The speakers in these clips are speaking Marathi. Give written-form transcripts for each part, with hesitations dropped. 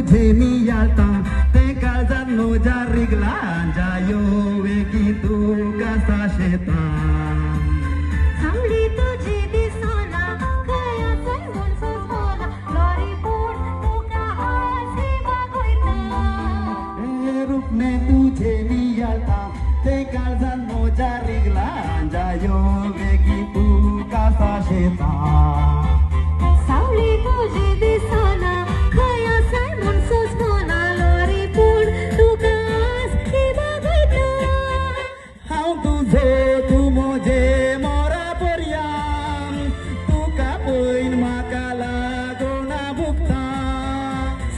तुझे मी याता ते काळजात नोजा रिगला जायो वेगी तू कसा शेता चांगली तुझी दिसना खया चलवून सुसोना लॉरी पोट तुका हासी बघोयता रूपने तुझे मी याता ते काळजात नोजा रिगला जायो वेगी तू कसा शेता सावली तुझी दिसना खया चलवून सुसोना लॉरी पोट तुका हासी बघोयता हांव तुझो तू मोजे मोरा पर्याम तुका पळयन म्हाका लागोना भुगता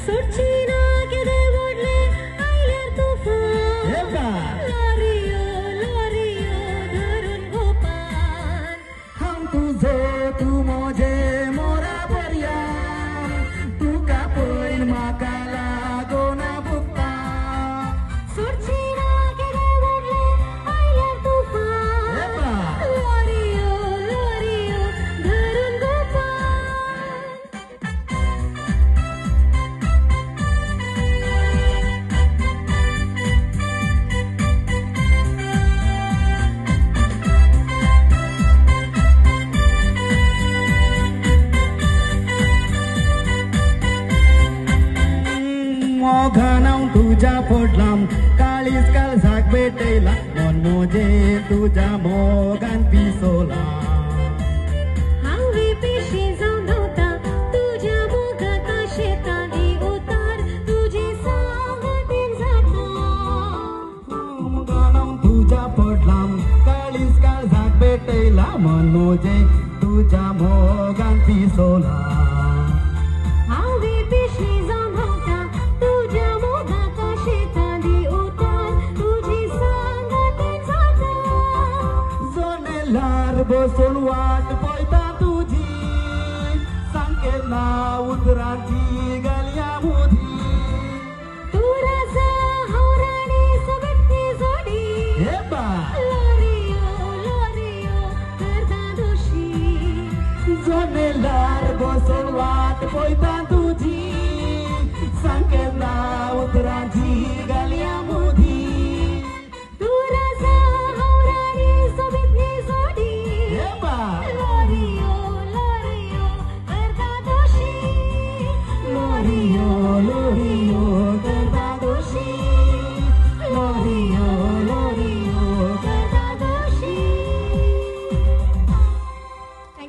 सोडची ना कितें व्हडले आयल्यार तुफान हे बा लॉरियो धरून गोपान हांव तुझो तू मोजे मोरा पर्याम तुका पळयन म्हाका लागोना भुगता सोडची ना कितें व्हडले आयल्यार तुफान हे बा लॉरियो धरून गोपान मोघान हांव तुज्या फोडलाम काळीज काळजाक भेटयला मन मोजे तुज्या मोगान पिसोला हांव पिशी जावन धांवता तुज्या मोगाक शेतांनी उतार तुजी सांगतीन जाता मोगान हांव तुज्या फोडलाम काळीज काळजाक भेटयला मन मोजे तुज्या मोगान पिसोला हांव पिशी जावन धांवता तुज्या मोगाक शेतांनी उतार तुजी सांगतीन जाता जोनेलार बसून वाट पळयता तुजी सांकेला उतरांची गलया मुदी तू राजा हांव राणी सगळी जोडी हे बा लॉरियो करता दोशी जोनेलार बसून वाट पळयता तुजी सांकेला उतरांची